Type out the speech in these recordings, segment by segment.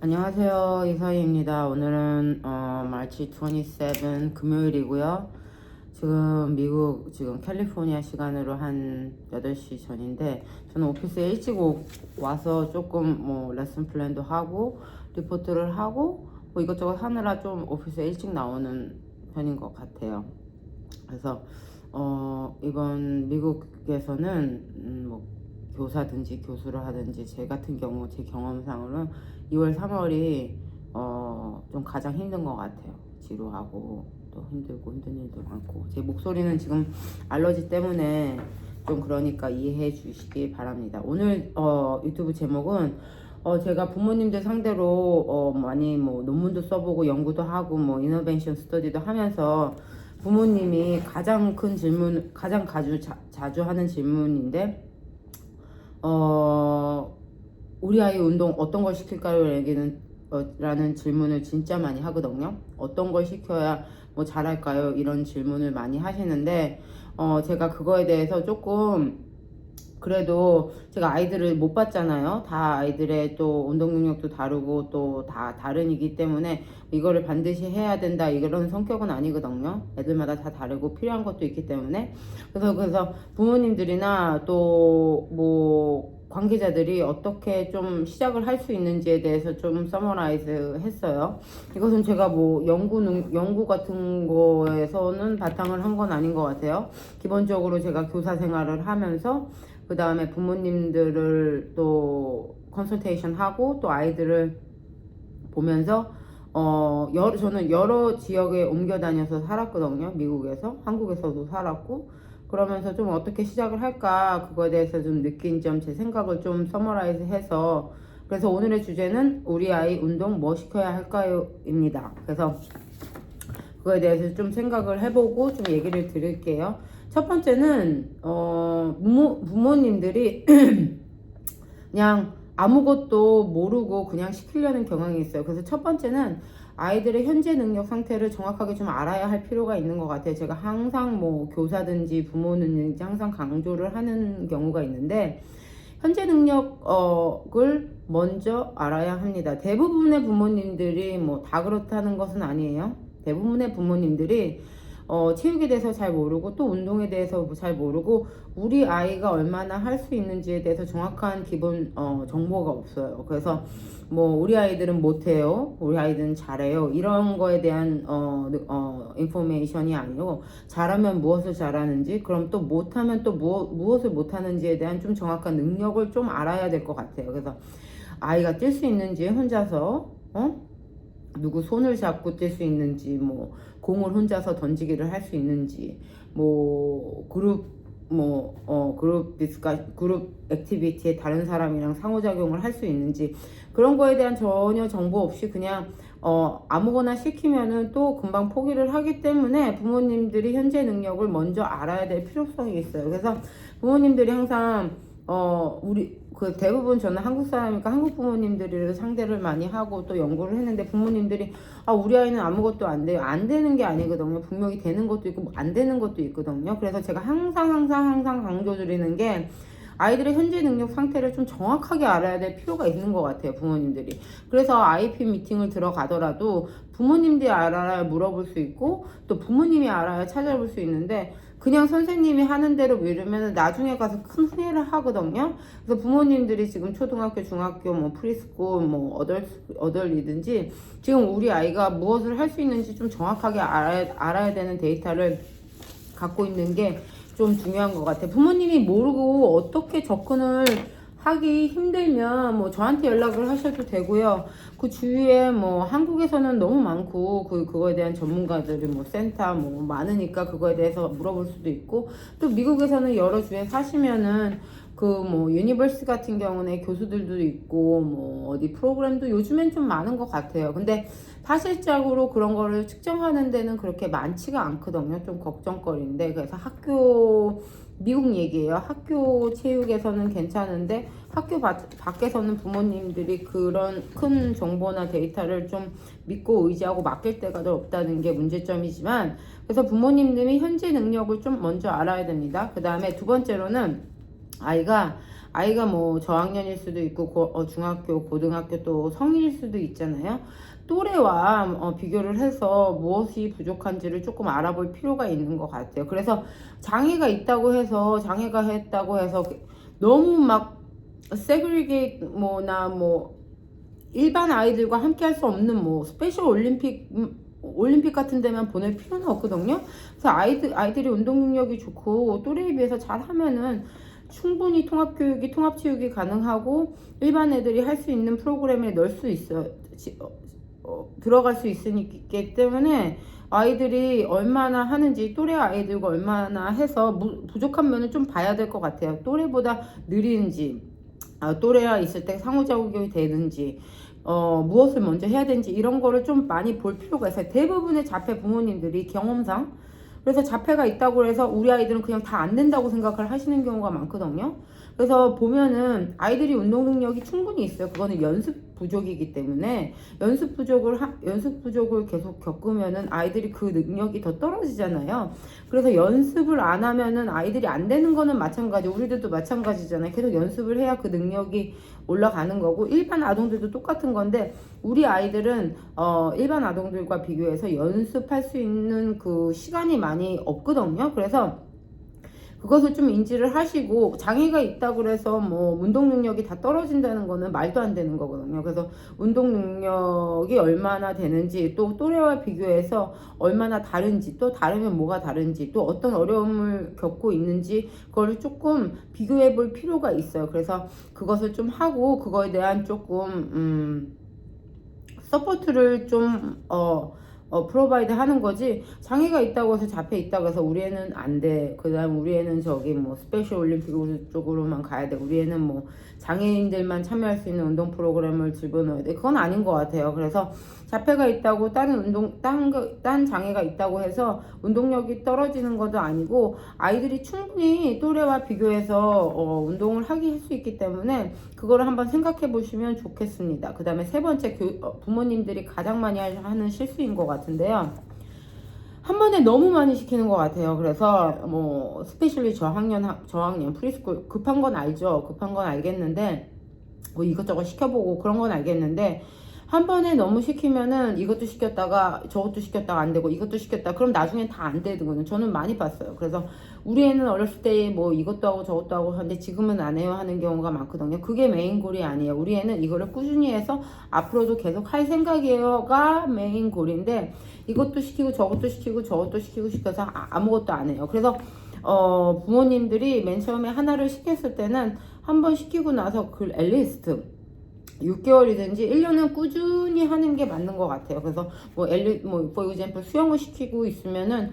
안녕하세요, 이서희입니다. 오늘은 마치 27 금요일이고요. 지금 캘리포니아 시간으로 한 8시 전인데, 저는 오피스에 일찍 와서 조금 레슨 플랜도 하고 리포트를 하고 이것저것 하느라 좀 오피스에 일찍 나오는 편인 것 같아요. 그래서 이번 미국에서는 교사든지 교수를 하든지 제 같은 경우 제 경험상으로는 2월 3월이 좀 가장 힘든 것 같아요. 지루하고 또 힘든 일도 많고 제 목소리는 지금 알러지 때문에 좀 그러니까 이해해 주시기 바랍니다. 오늘 유튜브 제목은 제가 부모님들 상대로 많이 논문도 써보고 연구도 하고 이노베이션 스터디도 하면서 부모님이 가장 큰 질문, 가장 자주 하는 질문인데, 우리 아이 운동 어떤 걸 시킬까요? 라는 질문을 진짜 많이 하거든요. 어떤 걸 시켜야 잘할까요? 이런 질문을 많이 하시는데, 제가 그거에 대해서 조금 그래도 제가 아이들을 못 봤잖아요. 다 아이들의 또 운동 능력도 다르고 또 다 다른이기 때문에 이거를 반드시 해야 된다 이런 성격은 아니거든요. 애들마다 다 다르고 필요한 것도 있기 때문에 그래서 부모님들이나 또 관계자들이 어떻게 좀 시작을 할 수 있는지에 대해서 좀 서머라이즈 했어요. 이것은 제가 연구 같은 거에서는 바탕을 한 건 아닌 것 같아요. 기본적으로 제가 교사 생활을 하면서 그 다음에 부모님들을 또 컨설테이션 하고 또 아이들을 보면서 저는 여러 지역에 옮겨 다녀서 살았거든요. 미국에서 한국에서도 살았고 그러면서 좀 어떻게 시작을 할까 그거에 대해서 좀 느낀 점 제 생각을 좀 서머라이즈 해서 그래서 오늘의 주제는 우리 아이 운동 뭐 시켜야 할까요? 입니다. 그래서 그거에 대해서 좀 생각을 해보고 좀 얘기를 드릴게요. 첫 번째는 부모님들이 그냥 아무것도 모르고 그냥 시키려는 경향이 있어요. 그래서 첫 번째는 아이들의 현재 능력 상태를 정확하게 좀 알아야 할 필요가 있는 것 같아요. 제가 항상 교사든지 부모는지 항상 강조를 하는 경우가 있는데 현재 능력을 먼저 알아야 합니다. 대부분의 부모님들이 다 그렇다는 것은 아니에요. 대부분의 부모님들이 체육에 대해서 잘 모르고 또 운동에 대해서 잘 모르고 우리 아이가 얼마나 할 수 있는지에 대해서 정확한 기본 정보가 없어요. 그래서 우리 아이들은 못해요, 우리 아이들은 잘해요 이런 거에 대한 인포메이션이 아니고 잘하면 무엇을 잘하는지 그럼 또 못하면 또 무엇을 못하는지에 대한 좀 정확한 능력을 좀 알아야 될 것 같아요. 그래서 아이가 뛸 수 있는지 혼자서 누구 손을 잡고 뛸 수 있는지 공을 혼자서 던지기를 할 수 있는지 그룹 액티비티에 다른 사람이랑 상호작용을 할 수 있는지 그런 거에 대한 전혀 정보 없이 그냥 아무거나 시키면은 또 금방 포기를 하기 때문에 부모님들이 현재 능력을 먼저 알아야 될 필요성이 있어요. 그래서 부모님들이 항상 대부분 저는 한국 사람이니까 한국 부모님들을 상대를 많이 하고 또 연구를 했는데 부모님들이 우리 아이는 아무것도 안 돼요. 안 되는 게 아니거든요. 분명히 되는 것도 있고 안 되는 것도 있거든요. 그래서 제가 항상 강조드리는 게 아이들의 현재 능력 상태를 좀 정확하게 알아야 될 필요가 있는 것 같아요. 부모님들이. 그래서 IP 미팅을 들어가더라도 부모님들이 알아야 물어볼 수 있고 또 부모님이 알아야 찾아볼 수 있는데 그냥 선생님이 하는 대로 미루면 나중에 가서 큰 후회를 하거든요. 그래서 부모님들이 지금 초등학교, 중학교, 프리스쿨, 어덜이든지 지금 우리 아이가 무엇을 할 수 있는지 좀 정확하게 알아야 되는 데이터를 갖고 있는 게 좀 중요한 것 같아요. 부모님이 모르고 어떻게 접근을 하기 힘들면 저한테 연락을 하셔도 되고요. 그 주위에 한국에서는 너무 많고 그거에 대한 전문가들이 센터 많으니까 그거에 대해서 물어볼 수도 있고 또 미국에서는 여러 주에 사시면은 유니버시티 같은 경우는 교수들도 있고 어디 프로그램도 요즘엔 좀 많은 것 같아요. 근데 사실적으로 그런 거를 측정하는 데는 그렇게 많지가 않거든요. 좀 걱정거리인데 그래서 미국 얘기예요. 학교 체육에서는 괜찮은데 학교 밖에서는 부모님들이 그런 큰 정보나 데이터를 좀 믿고 의지하고 맡길 때가 더 없다는 게 문제점이지만 그래서 부모님들이 현재 능력을 좀 먼저 알아야 됩니다. 그 다음에 두 번째로는 아이가 아이가 뭐 저학년일 수도 있고 중학교, 고등학교 또 성인일 수도 있잖아요. 또래와 비교를 해서 무엇이 부족한지를 조금 알아볼 필요가 있는 것 같아요. 그래서 장애가 했다고 해서 너무 막 세그리게이트 뭐나 뭐 일반 아이들과 함께 할 수 없는 뭐 스페셜 올림픽 같은 데만 보낼 필요는 없거든요. 그래서 아이들이 운동 능력이 좋고 또래에 비해서 잘하면은 충분히 통합체육이 가능하고 일반 애들이 할 수 있는 프로그램에 넣을 수 있어요. 들어갈 수 있기 때문에 아이들이 얼마나 하는지 또래 아이들과 얼마나 해서 부족한 면을 좀 봐야 될 것 같아요. 또래보다 느리는지 또래와 있을 때 상호작용이 되는지 무엇을 먼저 해야 되는지 이런 거를 좀 많이 볼 필요가 있어요. 대부분의 자폐 부모님들이 경험상 그래서 자폐가 있다고 해서 우리 아이들은 그냥 다 안 된다고 생각을 하시는 경우가 많거든요. 그래서 보면은 아이들이 운동 능력이 충분히 있어요. 그거는 연습 부족이기 때문에 연습 부족을 계속 겪으면은 아이들이 그 능력이 더 떨어지잖아요. 그래서 연습을 안 하면은 아이들이 안 되는 거는 마찬가지, 우리들도 마찬가지잖아요. 계속 연습을 해야 그 능력이 올라가는 거고 일반 아동들도 똑같은 건데 우리 아이들은 일반 아동들과 비교해서 연습할 수 있는 그 시간이 많이 없거든요. 그래서 그것을 좀 인지를 하시고 장애가 있다고 그래서 뭐 운동 능력이 다 떨어진다는 거는 말도 안 되는 거거든요. 그래서 운동 능력이 얼마나 되는지 또 또래와 비교해서 얼마나 다른지 또 다르면 뭐가 다른지 또 어떤 어려움을 겪고 있는지 그걸 조금 비교해 볼 필요가 있어요. 그래서 그것을 좀 하고 그거에 대한 조금 서포트를 좀 프로바이드 하는 거지 장애가 있다고 해서 자폐 있다고 해서 우리 애는 안 돼. 그 다음 우리 애는 저기 뭐 스페셜 올림픽 쪽으로만 가야 돼. 우리 애는 뭐 장애인들만 참여할 수 있는 운동 프로그램을 집어넣어야 돼. 그건 아닌 것 같아요. 그래서 자폐가 있다고 딴 장애가 있다고 해서 운동력이 떨어지는 것도 아니고 아이들이 충분히 또래와 비교해서 운동을 할 수 있기 때문에 그거를 한번 생각해 보시면 좋겠습니다. 그 다음에 세 번째 부모님들이 가장 많이 하는 실수인 것 같은데요. 한 번에 너무 많이 시키는 것 같아요. 그래서 뭐 스페셜리 저학년 프리스쿨 급한 건 알죠. 급한 건 알겠는데 뭐 이것저것 시켜보고 그런 건 알겠는데 한 번에 너무 시키면은 이것도 시켰다가 저것도 시켰다가 안 되고 이것도 시켰다 그럼 나중엔 다 안 되는 거는 저는 많이 봤어요. 그래서 우리 애는 어렸을 때 뭐 이것도 하고 저것도 하고 하는데 지금은 안 해요 하는 경우가 많거든요. 그게 메인 골이 아니에요. 우리 애는 이거를 꾸준히 해서 앞으로도 계속 할 생각이에요가 메인 골인데 이것도 시키고 저것도 시키고 저것도 시키고 시켜서 아무것도 안 해요. 그래서 부모님들이 맨 처음에 하나를 시켰을 때는 한 번 시키고 나서 그 앨리스트 6개월이든지 1년은 꾸준히 하는 게 맞는 것 같아요. 그래서 뭐 for example 수영을 시키고 있으면은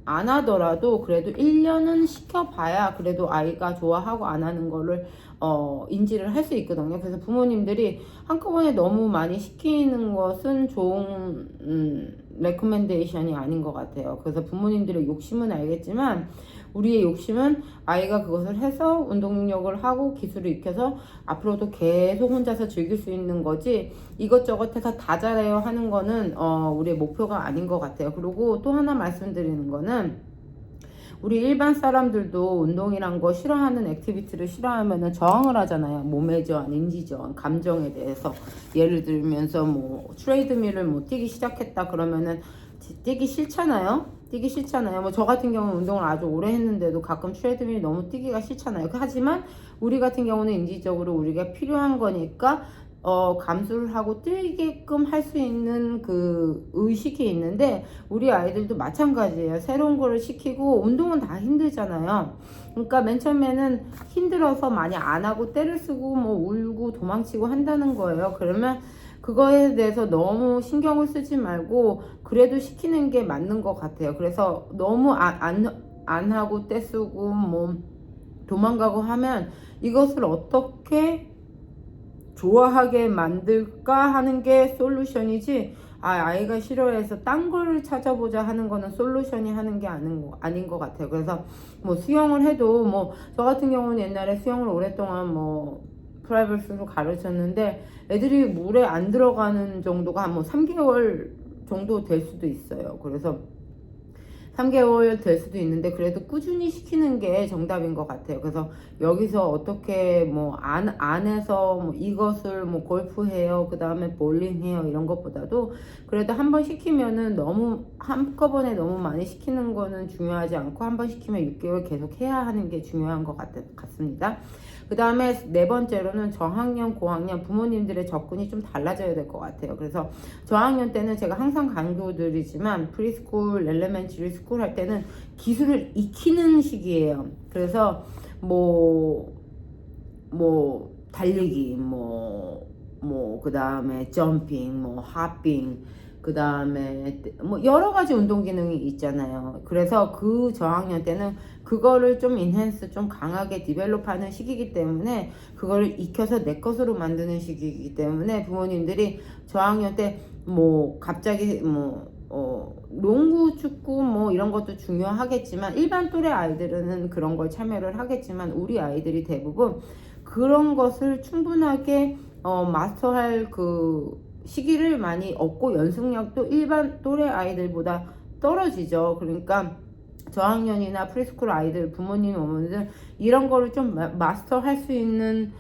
안 하더라도 그래도 1년은 시켜봐야 그래도 아이가 좋아하고 안 하는 거를 인지를 할 수 있거든요. 그래서 부모님들이 한꺼번에 너무 많이 시키는 것은 좋은 레코멘데이션이 아닌 것 같아요. 그래서 부모님들의 욕심은 알겠지만 우리의 욕심은 아이가 그것을 해서 운동 능력을 하고 기술을 익혀서 앞으로도 계속 혼자서 즐길 수 있는 거지 이것저것 해서 다 잘해요 하는 거는 우리의 목표가 아닌 것 같아요. 그리고 또 하나 말씀드리는 거는 우리 일반 사람들도 운동이란 거 싫어하는 액티비티를 싫어하면은 저항을 하잖아요. 몸의 저항, 인지 저항, 감정에 대해서 예를 들면서 뭐 트레이드밀을 뭐 뛰기 시작했다 그러면은 뛰기 싫잖아요. 뭐 저 같은 경우는 운동을 아주 오래 했는데도 가끔 트레드밀 너무 뛰기가 싫잖아요. 하지만 우리 같은 경우는 인지적으로 우리가 필요한 거니까 감수를 하고 뛰게끔 할 수 있는 그 의식이 있는데 우리 아이들도 마찬가지예요. 새로운 거를 시키고 운동은 다 힘들잖아요. 그러니까 맨 처음에는 힘들어서 많이 안 하고 때를 쓰고 뭐 울고 도망치고 한다는 거예요. 그러면 그거에 대해서 너무 신경을 쓰지 말고 그래도 시키는 게 맞는 것 같아요. 그래서 너무 안 하고 떼쓰고 뭐 도망가고 하면 이것을 어떻게 좋아하게 만들까 하는 게 솔루션이지 아이가 싫어해서 딴 거를 찾아보자 하는 거는 솔루션이 하는 게 아닌 것 같아요. 그래서 뭐 수영을 해도 뭐 저 같은 경우는 옛날에 수영을 오랫동안 뭐 프라이빗으로 가르쳤는데 애들이 물에 안 들어가는 정도가 한 뭐 3개월 정도 될 수도 있어요. 그래서 3개월 될 수도 있는데 그래도 꾸준히 시키는 게 정답인 것 같아요. 그래서 여기서 어떻게 뭐 안에서 뭐 이것을 뭐 골프해요, 그 다음에 볼링해요 이런 것보다도 그래도 한 번 시키면은 너무 한꺼번에 너무 많이 시키는 거는 중요하지 않고 한 번 시키면 6개월 계속 해야 하는 게 중요한 것 같습니다. 그 다음에 네 번째로는 저학년, 고학년 부모님들의 접근이 좀 달라져야 될 것 같아요. 그래서 저학년 때는 제가 항상 강조드리지만 프리스쿨, 엘레멘터리 스쿨 할 때는 기술을 익히는 시기예요. 그래서 뭐 달리기, 그 다음에 점핑, 하핑, 그 다음에 뭐 여러 가지 운동 기능이 있잖아요. 그래서 그 저학년 때는 그거를 좀 인핸스, 좀 강하게 디벨롭하는 시기이기 때문에 그거를 익혀서 내 것으로 만드는 시기이기 때문에 부모님들이 저학년 때 뭐 갑자기 농구, 축구 뭐 이런 것도 중요하겠지만 일반 또래 아이들은 그런 걸 참여를 하겠지만 우리 아이들이 대부분 그런 것을 충분하게 마스터할 그 시기를 많이 얻고 연습력도 일반 또래 아이들보다 떨어지죠. 그러니까 저학년이나 프리스쿨 아이들 부모님 어머니들 이런 거를 좀 마스터할 수 있는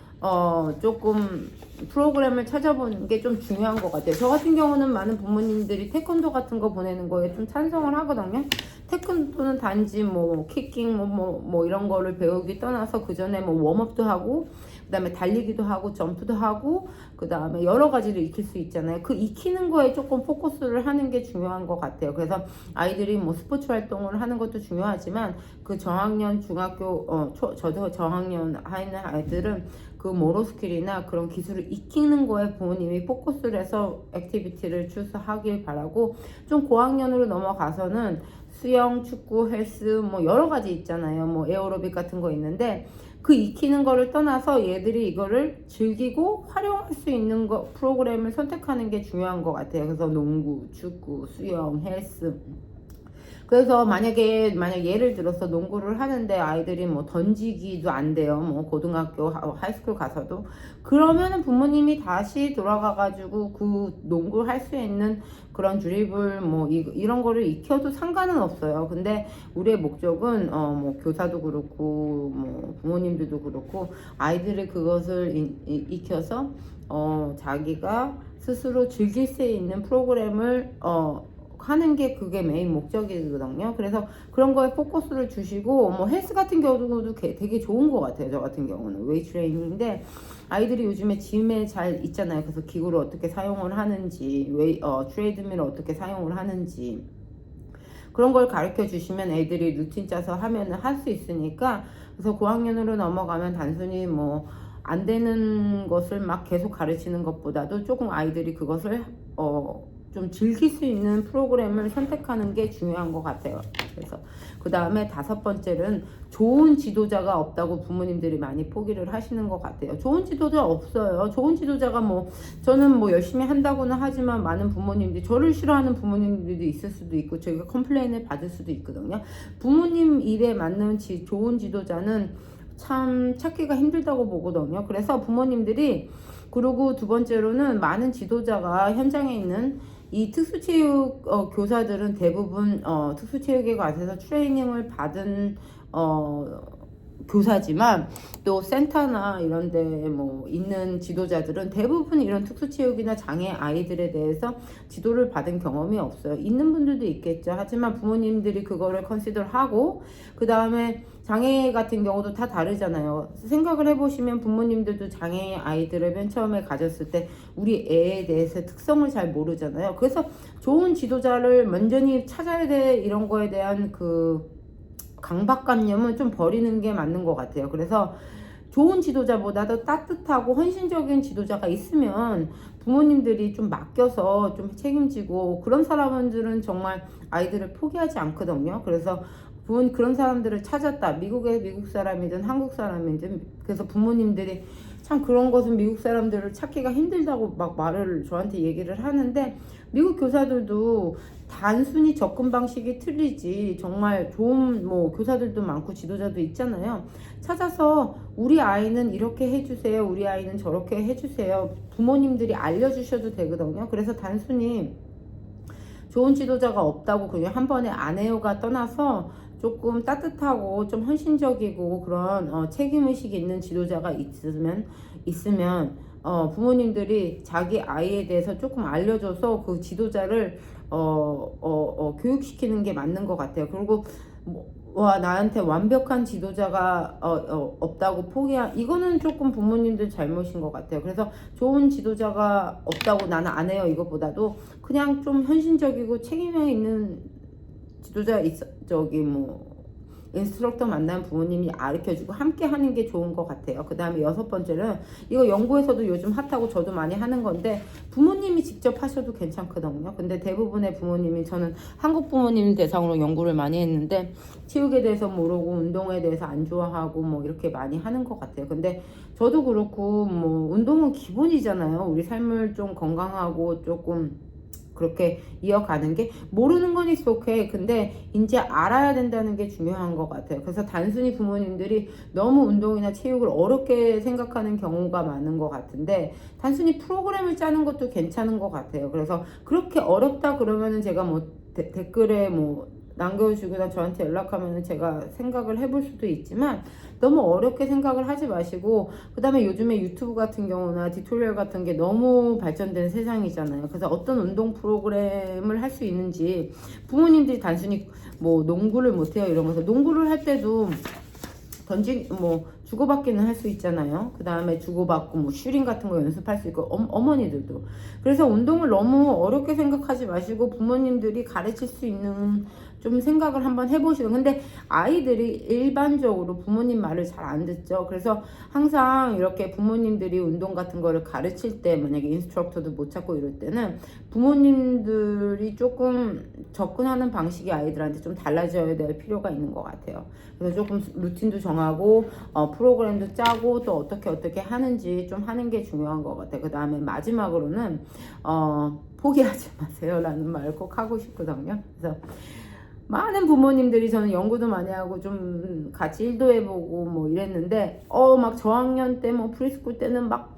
조금 프로그램을 찾아보는 게 좀 중요한 것 같아요. 저 같은 경우는 많은 부모님들이 태권도 같은 거 보내는 거에 좀 찬성을 하거든요. 태권도는 단지 뭐 키킹 뭐 이런 거를 배우기 떠나서 그 전에 뭐 웜업도 하고 그 다음에 달리기도 하고 점프도 하고 그 다음에 여러 가지를 익힐 수 있잖아요. 그 익히는 거에 조금 포커스를 하는 게 중요한 것 같아요. 그래서 아이들이 뭐 스포츠 활동을 하는 것도 중요하지만 그 저학년 중학교 저도 저학년 하는 아이들은 그 모로 스킬이나 그런 기술을 익히는 거에 부모님이 포커스를 해서 액티비티를 추수하길 바라고 좀 고학년으로 넘어가서는 수영, 축구, 헬스 뭐 여러 가지 있잖아요. 뭐 에어로빅 같은 거 있는데 그 익히는 거를 떠나서 얘들이 이거를 즐기고 활용할 수 있는 거 프로그램을 선택하는 게 중요한 것 같아요. 그래서 농구, 축구, 수영, 헬스. 그래서 만약 예를 들어서 농구를 하는데 아이들이 뭐 던지기도 안 돼요. 뭐 고등학교, 하이스쿨 가서도. 그러면은 부모님이 다시 돌아가가지고 그 농구를 할 수 있는 그런 드리블 뭐 이런 거를 익혀도 상관은 없어요. 근데 우리의 목적은 뭐 교사도 그렇고 뭐 부모님들도 그렇고 아이들이 그것을 익혀서 자기가 스스로 즐길 수 있는 프로그램을 하는 게 그게 메인 목적이거든요. 그래서 그런 거에 포커스를 주시고 뭐 헬스 같은 경우도 되게 좋은 것 같아요. 저 같은 경우는 웨이트 트레이닝인데 아이들이 요즘에 짐에 잘 있잖아요. 그래서 기구를 어떻게 사용을 하는지 트레이드밀을 어떻게 사용을 하는지 그런 걸 가르쳐 주시면 애들이 루틴 짜서 하면은 할 수 있으니까 그래서 고학년으로 넘어가면 단순히 뭐 안 되는 것을 막 계속 가르치는 것보다도 조금 아이들이 그것을 좀 즐길 수 있는 프로그램을 선택하는 게 중요한 것 같아요. 그래서 그 다음에 5번째는 좋은 지도자가 없다고 부모님들이 많이 포기를 하시는 것 같아요. 좋은 지도자 없어요. 좋은 지도자가 뭐 저는 뭐 열심히 한다고는 하지만 많은 부모님들이 저를 싫어하는 부모님들도 있을 수도 있고 저희가 컴플레인을 받을 수도 있거든요. 부모님 일에 맞는 좋은 지도자는 참 찾기가 힘들다고 보거든요. 그래서 부모님들이 그리고 두 번째로는 많은 지도자가 현장에 있는 이 특수체육 교사들은 대부분 특수체육에 가서 트레이닝을 받은 교사지만 또 센터나 이런 데 뭐 있는 지도자들은 대부분 이런 특수체육이나 장애 아이들에 대해서 지도를 받은 경험이 없어요. 있는 분들도 있겠죠. 하지만 부모님들이 그거를 컨시더를 하고 그 다음에 장애 같은 경우도 다 다르잖아요. 생각을 해보시면 부모님들도 장애 아이들을 맨 처음에 가졌을 때 우리 애에 대해서 특성을 잘 모르잖아요. 그래서 좋은 지도자를 먼저니 찾아야 돼 이런 거에 대한 그 강박관념은 좀 버리는 게 맞는 것 같아요. 그래서 좋은 지도자보다도 따뜻하고 헌신적인 지도자가 있으면 부모님들이 좀 맡겨서 좀 책임지고 그런 사람들은 정말 아이들을 포기하지 않거든요. 그래서 그런 사람들을 찾았다. 미국 사람이든 한국 사람이든 그래서 부모님들이 참 그런 것은 미국 사람들을 찾기가 힘들다고 막 말을 저한테 얘기를 하는데 미국 교사들도 단순히 접근 방식이 틀리지 정말 좋은 뭐 교사들도 많고 지도자도 있잖아요. 찾아서 우리 아이는 이렇게 해주세요. 우리 아이는 저렇게 해주세요. 부모님들이 알려주셔도 되거든요. 그래서 단순히 좋은 지도자가 없다고 그냥 한 번에 안 해요가 떠나서 조금 따뜻하고 좀 헌신적이고 그런 책임의식 있는 지도자가 있으면 부모님들이 자기 아이에 대해서 조금 알려줘서 그 지도자를 교육시키는 게 맞는 것 같아요. 그리고 와 나한테 완벽한 지도자가 없다고 이거는 조금 부모님들 잘못인 것 같아요. 그래서 좋은 지도자가 없다고 나는 안 해요 이것보다도 그냥 좀 현실적이고 책임이 있는 지도자 인스트럭터 만나면 부모님이 가르쳐주고 함께 하는 게 좋은 것 같아요. 그 다음에 6번째는 이거 연구에서도 요즘 핫하고 저도 많이 하는 건데 부모님이 직접 하셔도 괜찮거든요. 근데 대부분의 부모님이 저는 한국 부모님 대상으로 연구를 많이 했는데 체육에 대해서 모르고 운동에 대해서 안 좋아하고 뭐 이렇게 많이 하는 것 같아요. 근데 저도 그렇고 뭐 운동은 기본이잖아요. 우리 삶을 좀 건강하고 조금 그렇게 이어가는 게 모르는 건 있어 오케이. 근데 이제 알아야 된다는 게 중요한 것 같아요. 그래서 단순히 부모님들이 너무 운동이나 체육을 어렵게 생각하는 경우가 많은 것 같은데 단순히 프로그램을 짜는 것도 괜찮은 것 같아요. 그래서 그렇게 어렵다 그러면은 제가 뭐 댓글에 뭐 남겨주거나 저한테 연락하면 제가 생각을 해볼 수도 있지만 너무 어렵게 생각을 하지 마시고 그 다음에 요즘에 유튜브 같은 경우나 디토리얼 같은 게 너무 발전된 세상이잖아요. 그래서 어떤 운동 프로그램을 할 수 있는지 부모님들이 단순히 뭐 농구를 못해요 이러면서 농구를 할 때도 주고받기는 할 수 있잖아요. 그 다음에 주고받고 뭐 슈링 같은 거 연습할 수 있고 어머니들도. 그래서 운동을 너무 어렵게 생각하지 마시고 부모님들이 가르칠 수 있는 좀 생각을 한번 해보시고. 근데 아이들이 일반적으로 부모님 말을 잘 안 듣죠. 그래서 항상 이렇게 부모님들이 운동 같은 거를 가르칠 때 만약에 인스트럭터도 못 찾고 이럴 때는 부모님들이 조금 접근하는 방식이 아이들한테 좀 달라져야 될 필요가 있는 것 같아요. 그래서 조금 루틴도 정하고 프로그램도 짜고 또 어떻게 하는지 좀 하는 게 중요한 것 같아요. 그 다음에 마지막으로는 포기하지 마세요 라는 말을 꼭 하고 싶거든요. 그래서 많은 부모님들이 저는 연구도 많이 하고 좀 같이 일도 해보고 뭐 이랬는데 막 저학년 때 뭐 프리스쿨 때는 막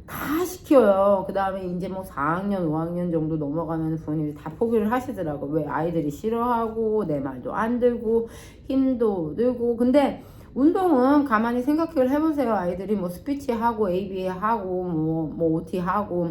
다 시켜요. 그 다음에 이제 뭐 4학년 5학년 정도 넘어가면 부모님이 다 포기를 하시더라고. 왜 아이들이 싫어하고 내 말도 안 들고 힘도 들고. 근데 운동은 가만히 생각을 해보세요. 아이들이 뭐 스피치 하고 ABA 하고 뭐 OT 하고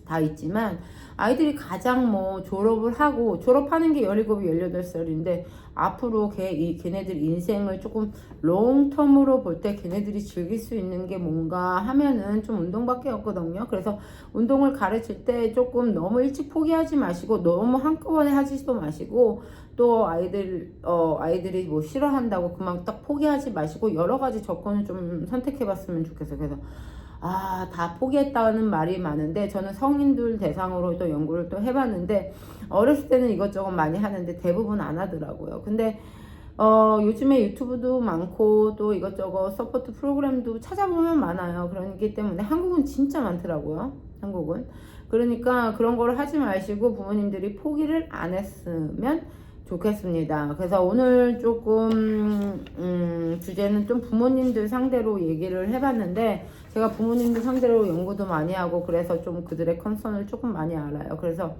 다 있지만 아이들이 가장 졸업하는 게 17, 18살인데 앞으로 걔네들 인생을 조금 롱텀으로 볼 때 걔네들이 즐길 수 있는 게 뭔가 하면은 좀 운동밖에 없거든요. 그래서 운동을 가르칠 때 조금 너무 일찍 포기하지 마시고 너무 한꺼번에 하지도 마시고 또 아이들이 뭐 싫어한다고 그만 딱 포기하지 마시고 여러 가지 접근을 좀 선택해 봤으면 좋겠어요. 그래서 다 포기했다는 말이 많은데 저는 성인들 대상으로 또 연구를 또 해봤는데 어렸을 때는 이것저것 많이 하는데 대부분 안 하더라고요. 근데 요즘에 유튜브도 많고 또 이것저것 서포트 프로그램도 찾아보면 많아요. 그렇기 때문에 한국은 진짜 많더라고요. 한국은. 그러니까 그런 거를 하지 마시고 부모님들이 포기를 안 했으면 좋겠습니다. 그래서 오늘 조금 주제는 좀 부모님들 상대로 얘기를 해봤는데 제가 부모님들 상대로 연구도 많이 하고 그래서 좀 그들의 컨선을 조금 많이 알아요. 그래서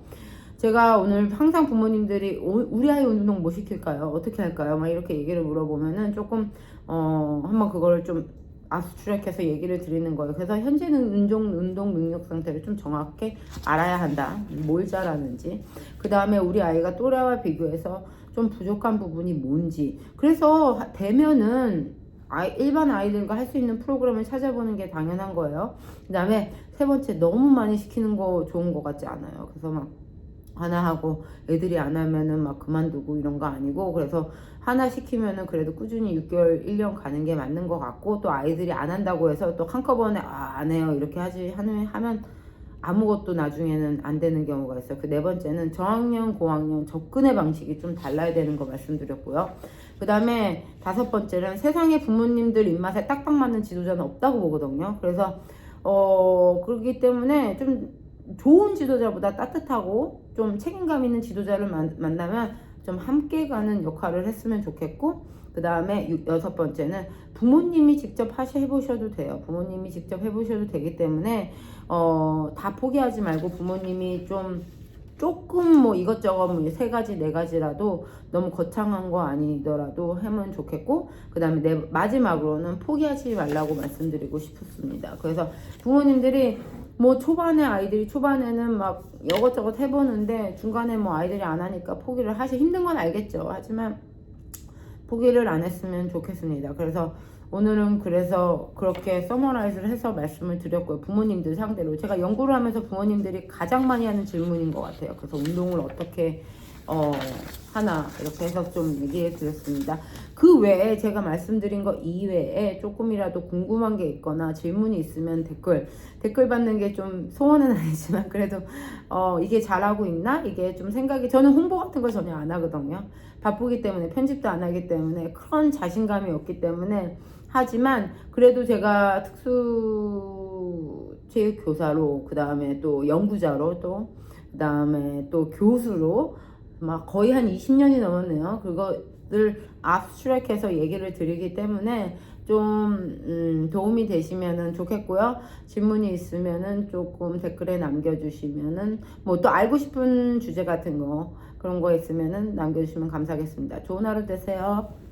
제가 오늘 항상 부모님들이 우리 아이 운동 뭐 시킬까요? 어떻게 할까요? 막 이렇게 얘기를 물어보면은 조금 한번 그거를 좀 압수출액해서 얘기를 드리는 거예요. 그래서 현재는 운동 능력 상태를 좀 정확히 알아야 한다. 뭘 잘하는지. 그 다음에 우리 아이가 또래와 비교해서 좀 부족한 부분이 뭔지. 그래서 되면은 일반 아이들과 할 수 있는 프로그램을 찾아보는 게 당연한 거예요. 그 다음에 세 번째, 너무 많이 시키는 거 좋은 거 같지 않아요. 그래서 막 하나 하고 애들이 안 하면은 막 그만두고 이런 거 아니고, 그래서 하나 시키면은 그래도 꾸준히 6개월 1년 가는 게 맞는 것 같고, 또 아이들이 안 한다고 해서 또 한꺼번에 안 해요 이렇게 하면 아무것도 나중에는 안 되는 경우가 있어요. 그 네 번째는 저학년 고학년 접근의 방식이 좀 달라야 되는 거 말씀드렸고요. 그 다음에 다섯 번째는 세상에 부모님들 입맛에 딱딱 맞는 지도자는 없다고 보거든요. 그래서 그렇기 때문에 좀 좋은 지도자보다 따뜻하고 좀 책임감 있는 지도자를 만나면 좀 함께 가는 역할을 했으면 좋겠고, 그 다음에 여섯 번째는 부모님이 직접 해보셔도 돼요. 부모님이 직접 해보셔도 되기 때문에 다 포기하지 말고 부모님이 좀 조금 뭐 이것저것 뭐 3가지 4가지라도 너무 거창한 거 아니더라도 하면 좋겠고, 그 다음에 마지막으로는 포기하지 말라고 말씀드리고 싶습니다. 그래서 부모님들이 뭐 아이들이 초반에는 막 이것저것 해보는데 중간에 뭐 아이들이 안 하니까 포기를 힘든 건 알겠죠. 하지만 포기를 안 했으면 좋겠습니다. 그래서 오늘은 그래서 그렇게 서머라이즈를 해서 말씀을 드렸고요. 부모님들 상대로 제가 연구를 하면서 부모님들이 가장 많이 하는 질문인 것 같아요. 그래서 운동을 어떻게 하나 이렇게 해서 좀 얘기해 드렸습니다. 그 외에 제가 말씀드린 거 이외에 조금이라도 궁금한 게 있거나 질문이 있으면 댓글 받는 게 좀 소원은 아니지만 그래도 이게 잘하고 있나? 이게 좀 저는 홍보 같은 거 전혀 안 하거든요. 바쁘기 때문에 편집도 안 하기 때문에 그런 자신감이 없기 때문에 하지만 그래도 제가 특수체육교사로 그 다음에 또 연구자로 그 다음에 또 교수로 막 거의 한 20년이 넘었네요. 그거를 압스트랙해서 얘기를 드리기 때문에 좀 도움이 되시면은 좋겠고요. 질문이 있으면은 조금 댓글에 남겨주시면은 뭐 또 알고 싶은 주제 같은 거 그런 거 있으면은 남겨주시면 감사하겠습니다. 좋은 하루 되세요.